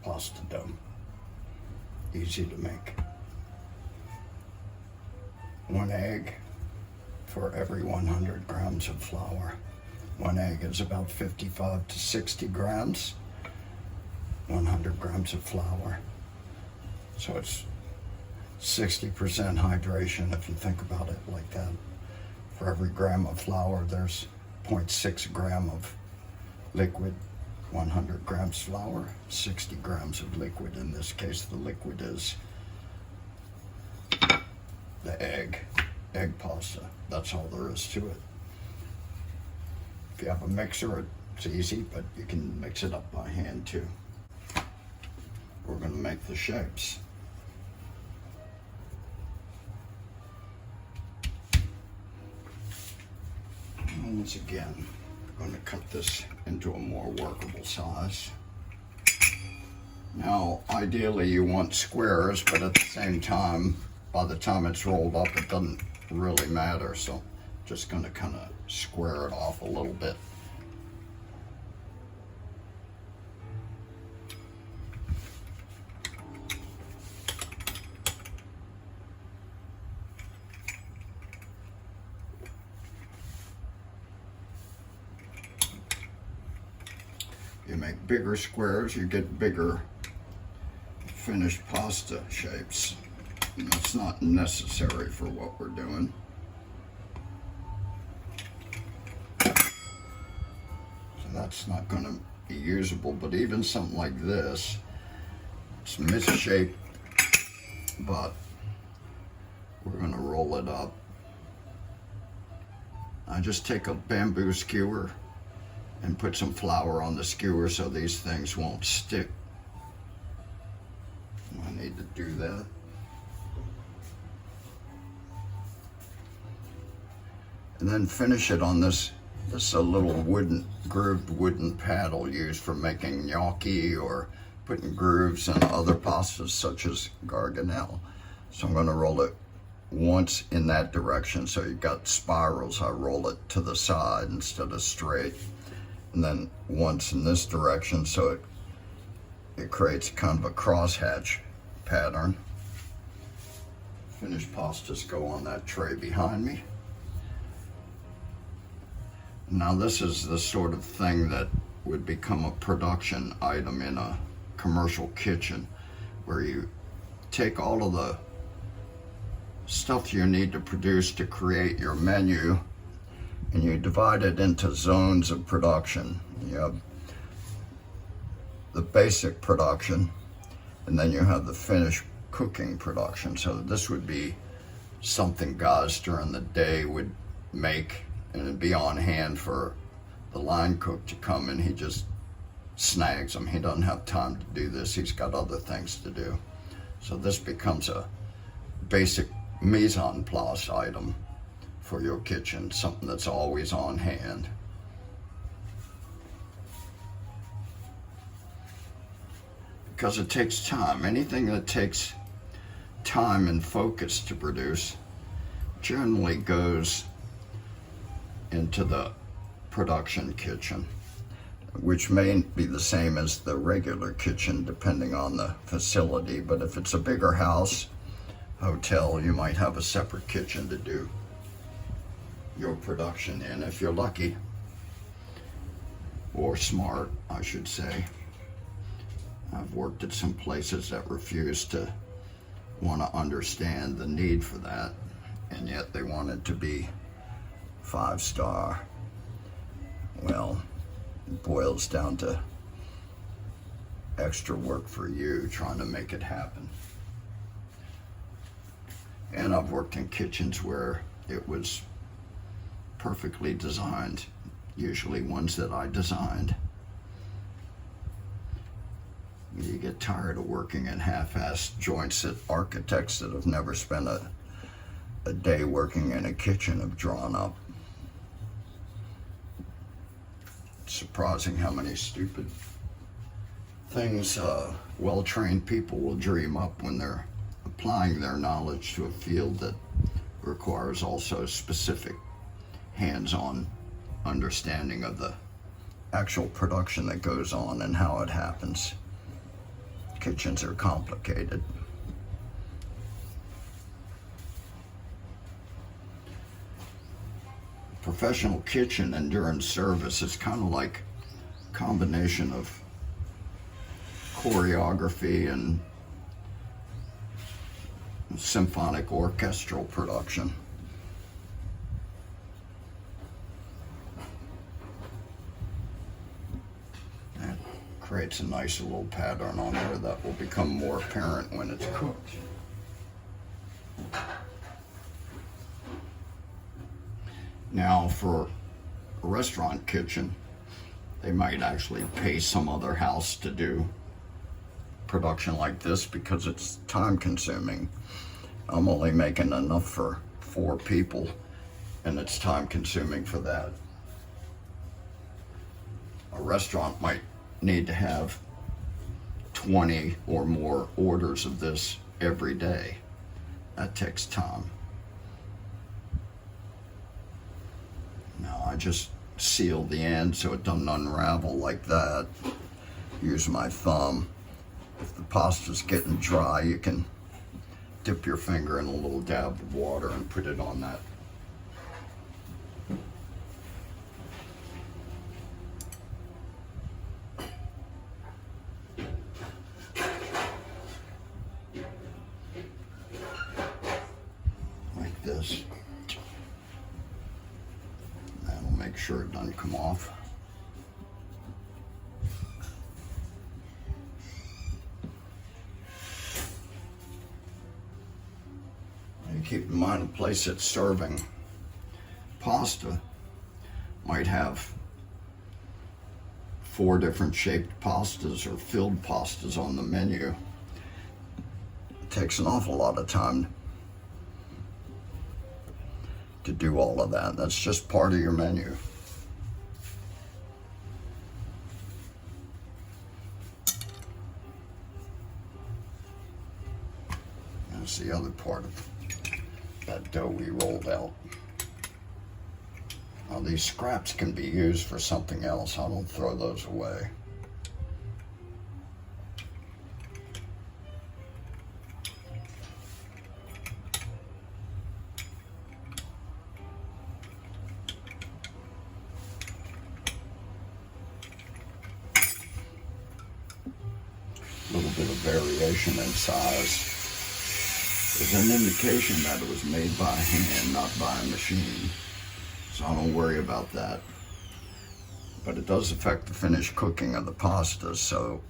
pasta dough. Easy to make. 1 egg for every 100 grams of flour. 1 egg is about 55 to 60 grams. 100 grams of flour. So it's 60% hydration if you think about it like that. For every gram of flour, there's 0.6 gram of liquid. 100 grams flour, 60 grams of liquid. In this case, the liquid is the egg pasta. That's all there is to it. If you have a mixer, it's easy, but you can mix it up by hand too. We're going to make the shapes. Once again, I'm going to cut this into a more workable size. Now, ideally you want squares, but at the same time, by the time it's rolled up, it doesn't really matter. So just going to kind of square it off a little bit. You make bigger squares, you get bigger finished pasta shapes. And that's not necessary for what we're doing. So that's not going to be usable, but even something like this, it's misshaped, but we're going to roll it up. I just take a bamboo skewer and put some flour on the skewer so these things won't stick. I need to do that. And then finish it on this a little grooved wooden paddle used for making gnocchi or putting grooves in other pastas such as Garganelle. So I'm going to roll it once in that direction. So you've got spirals. I roll it to the side instead of straight. And then once in this direction, so it creates kind of a crosshatch pattern. Finished pastas go on that tray behind me. Now this is the sort of thing that would become a production item in a commercial kitchen, where you take all of the stuff you need to produce to create your menu, and you divide it into zones of production. You have the basic production, and then you have the finished cooking production. So this would be something guys during the day would make, and it'd be on hand for the line cook to come, and he just snags them. He doesn't have time to do this. He's got other things to do. So this becomes a basic mise en place item for your kitchen, something that's always on hand. Because it takes time. Anything that takes time and focus to produce generally goes into the production kitchen, which may be the same as the regular kitchen depending on the facility. But if it's a bigger house, hotel, you might have a separate kitchen to do your production in, if you're lucky, or smart, I should say. I've worked at some places that refuse to want to understand the need for that, and yet they want it to be 5-star. Well, it boils down to extra work for you trying to make it happen. And I've worked in kitchens where it was perfectly designed, usually ones that I designed. You get tired of working in half-assed joints that architects that have never spent a day working in a kitchen have drawn up. It's surprising how many stupid things well-trained people will dream up when they're applying their knowledge to a field that requires also specific hands-on understanding of the actual production that goes on and how it happens. Kitchens are complicated. Professional kitchen and during service is kind of like a combination of choreography and symphonic orchestral production. That creates a nice little pattern on there that will become more apparent when it's cooked. Now for a restaurant kitchen, they might actually pay some other house to do production like this because it's time consuming. I'm only making enough for 4 people and it's time consuming for that. A restaurant might need to have 20 or more orders of this every day. That takes time. Now I just seal the end so it doesn't unravel like that. Use my thumb. If the pasta's getting dry, you can dip your finger in a little dab of water and put it on that. Like this. That'll make sure it doesn't come off. Keep in mind, a place that's serving pasta might have 4 different shaped pastas or filled pastas on the menu. It takes an awful lot of time to do all of that. That's just part of your menu. That's the other part of that dough we rolled out. Now these scraps can be used for something else. I don't throw those away. A little bit of variation in size is an indication that it was made by hand, not by a machine. So I don't worry about that. But it does affect the finished cooking of the pasta, so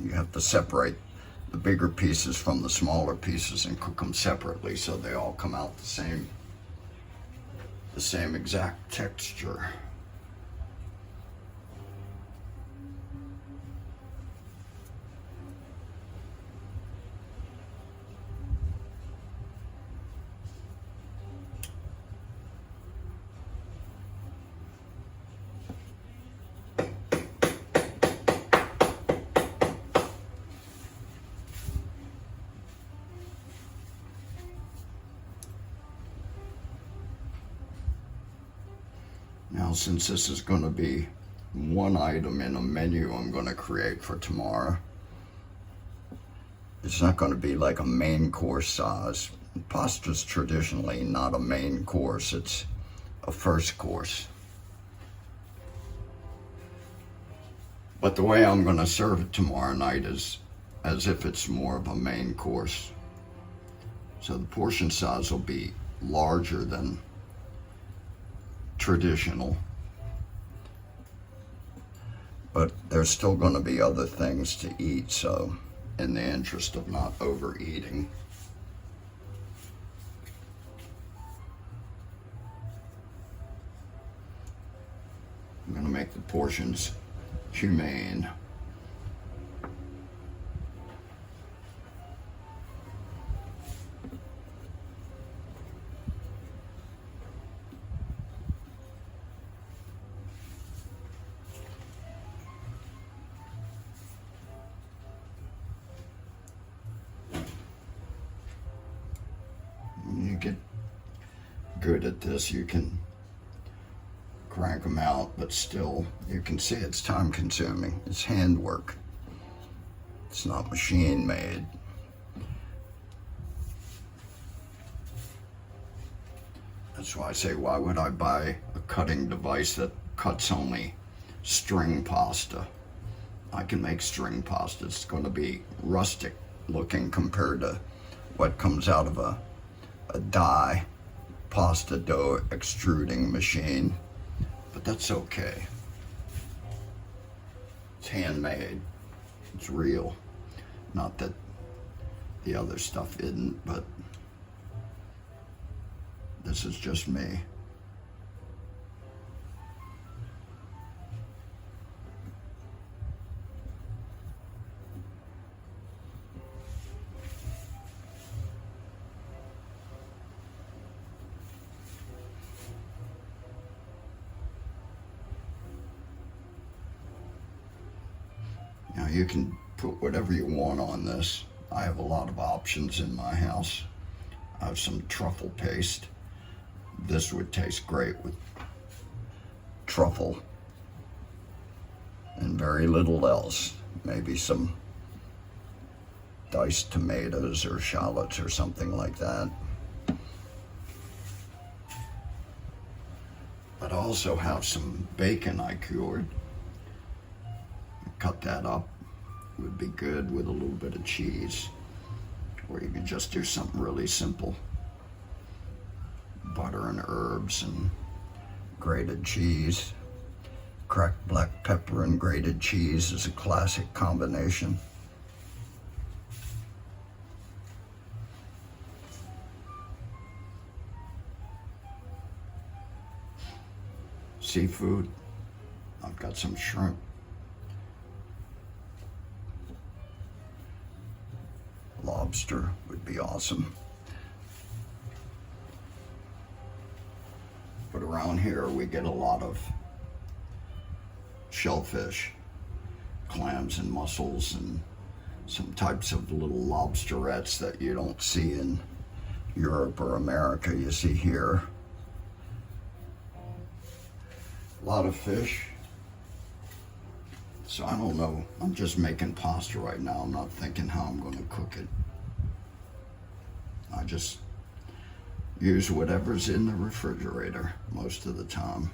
you have to separate the bigger pieces from the smaller pieces and cook them separately so they all come out the same exact texture. Now, since this is going to be one item in a menu I'm going to create for tomorrow, it's not going to be like a main course size. Pasta's traditionally not a main course, it's a first course. But the way I'm going to serve it tomorrow night is as if it's more of a main course. So the portion size will be larger than traditional, but there's still going to be other things to eat, so in the interest of not overeating, I'm going to make the portions humane. You get good at this, you can crank them out, but still you can see it's time consuming. It's handwork. It's not machine made. That's why I say, why would I buy a cutting device that cuts only string pasta? I can make string pasta. It's going to be rustic looking compared to what comes out of a die pasta dough extruding machine. But that's okay. It's handmade. It's real. Not that the other stuff isn't, but this is just me. Now you can put whatever you want on this. I have a lot of options in my house. I have some truffle paste. This would taste great with truffle and very little else. Maybe some diced tomatoes or shallots or something like that. But I also have some bacon I cured. Cut that up. Would be good with a little bit of cheese. Or you could just do something really simple. Butter and herbs and grated cheese. Cracked black pepper and grated cheese is a classic combination. Seafood. I've got some shrimp. Lobster would be awesome. But around here we get a lot of shellfish, clams and mussels, and some types of little lobsterettes that you don't see in Europe or America, you see here. A lot of fish. So I don't know, I'm just making pasta right now. I'm not thinking how I'm going to cook it. I just use whatever's in the refrigerator most of the time.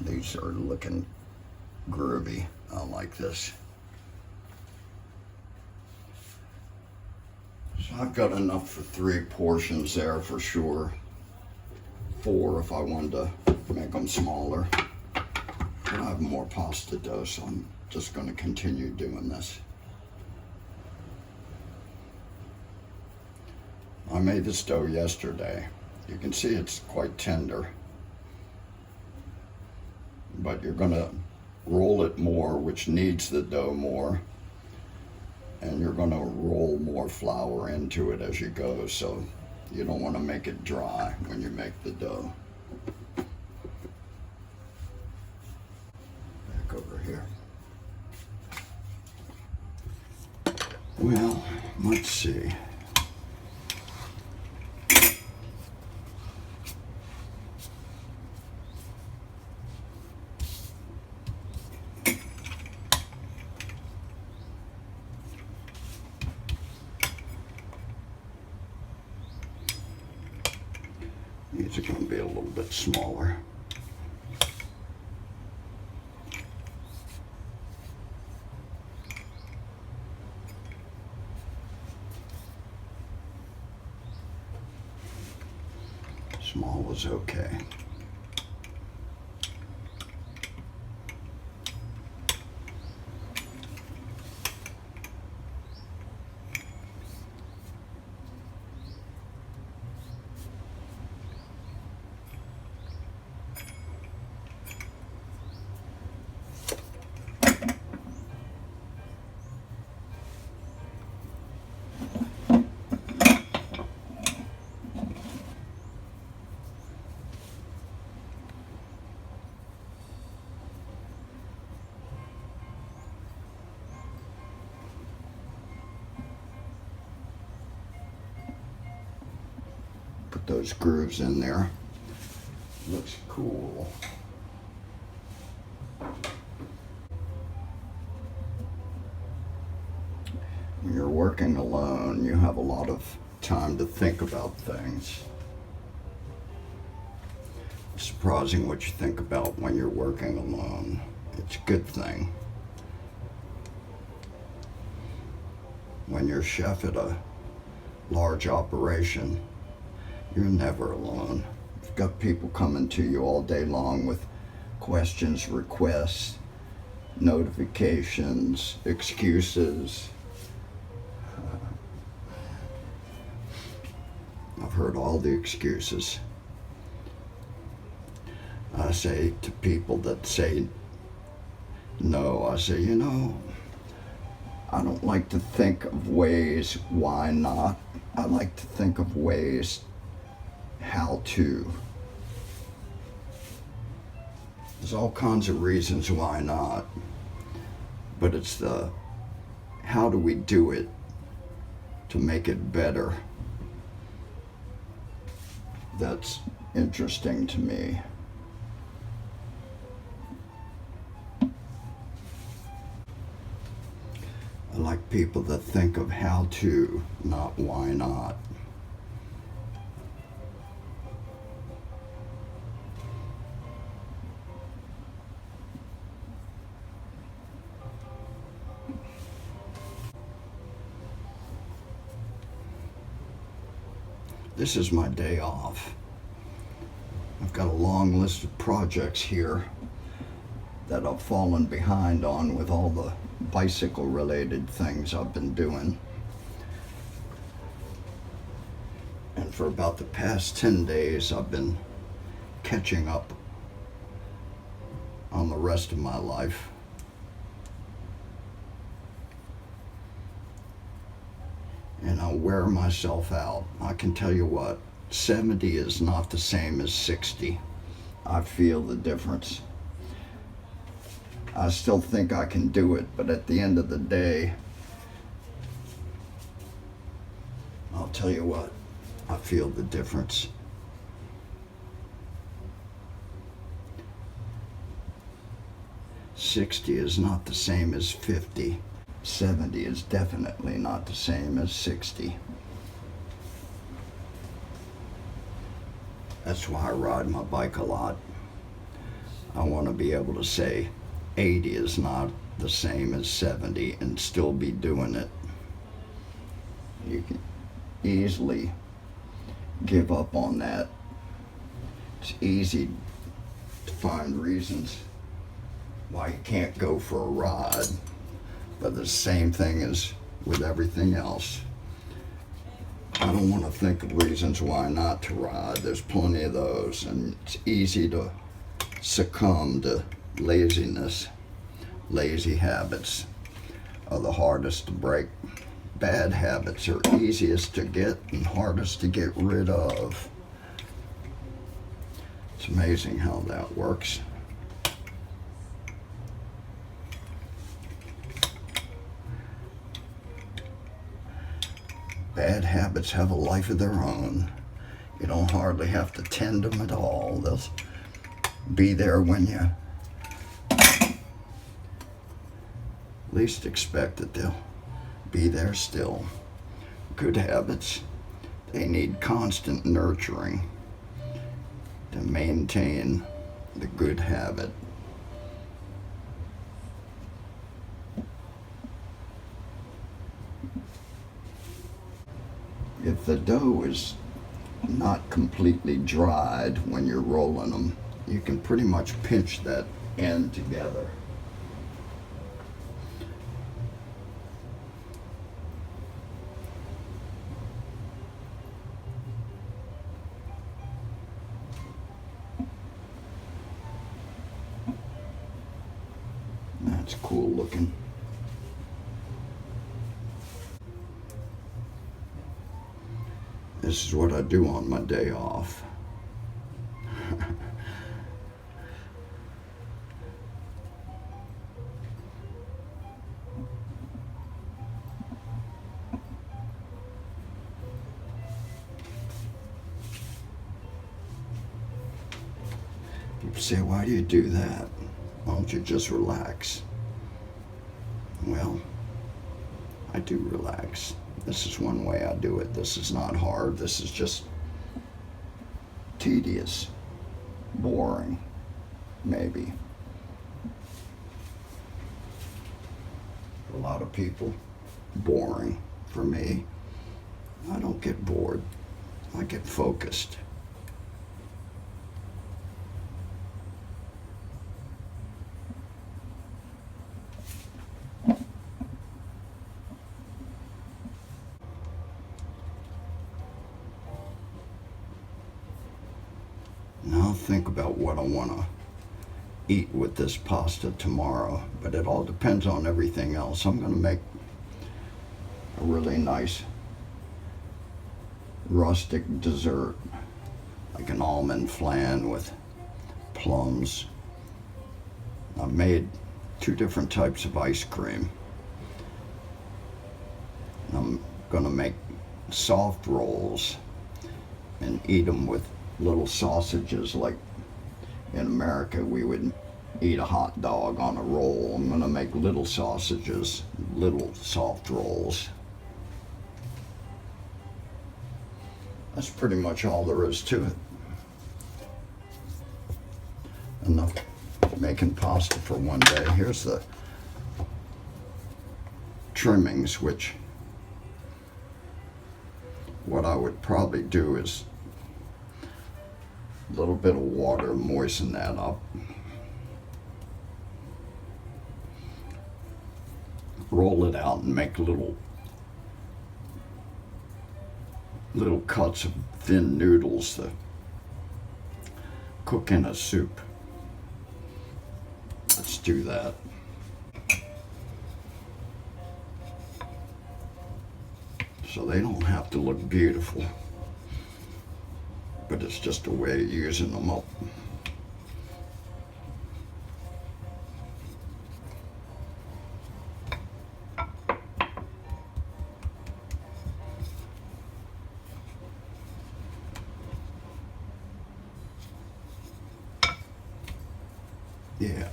These are looking groovy. I like this. So I've got enough for 3 portions there for sure. 4 if I wanted to make them smaller. But I have more pasta dough, so I'm just going to continue doing this. I made this dough yesterday. You can see it's quite tender. But you're going to roll it more, which kneads the dough more, and you're going to roll more flour into it as you go, so you don't want to make it dry when you make the dough. Back over here. Well, let's see. These are going to be a little bit smaller. Small was okay. those grooves in there. Looks cool. When you're working alone, you have a lot of time to think about things. It's surprising what you think about when you're working alone. It's a good thing. When you're chef at a large operation, you're never alone. You've got people coming to you all day long with questions, requests, notifications, excuses. I've heard all the excuses. I say to people that say no, I say, you know, I don't like to think of ways why not. I like to think of ways how to. There's all kinds of reasons why not, but it's the how do we do it to make it better that's interesting to me. I like people that think of how to, not why not. This is my day off. I've got a long list of projects here that I've fallen behind on with all the bicycle related things I've been doing. And for about the past 10 days I've been catching up on the rest of my life. And I'll wear myself out. I can tell you what, 70 is not the same as 60. I feel the difference. I still think I can do it, but at the end of the day, I'll tell you what, I feel the difference. '60 is not the same as 50. 70 is definitely not the same as 60. That's why I ride my bike a lot. I want to be able to say 80 is not the same as 70 and still be doing it. You can easily give up on that. It's easy to find reasons why you can't go for a ride. But the same thing as with everything else. I don't want to think of reasons why not to ride. There's plenty of those, and it's easy to succumb to laziness. Lazy habits are the hardest to break. Bad habits are easiest to get and hardest to get rid of. It's amazing how that works. Bad habits have a life of their own. You don't hardly have to tend them at all. They'll be there when you least expect it. They'll be there still. Good habits, they need constant nurturing to maintain the good habit. If the dough is not completely dried when you're rolling them, you can pretty much pinch that end together. That's cool looking. This is what I do on my day off. People say, why do you do that? Why don't you just relax? Well, I do relax. This is one way I do it. This is not hard. This is just tedious, boring, maybe. For a lot of people, boring. For me, I don't get bored. I get focused. Now think about what I want to eat with this pasta tomorrow, but it all depends on everything else. I'm going to make a really nice rustic dessert, like an almond flan with plums. I made 2 different types of ice cream. I'm going to make soft rolls and eat them with little sausages. Like in America we would eat a hot dog on a roll. I'm going to make little sausages, little soft rolls. That's pretty much all there is to it. Enough making pasta for one day. Here's the trimmings, which what I would probably do is a little bit of water, moisten that up. Roll it out and make little cuts of thin noodles to cook in a soup. Let's do that. So they don't have to look beautiful, but it's just a way of using them up. Yeah.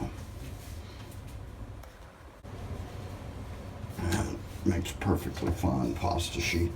That makes perfectly fine pasta sheet.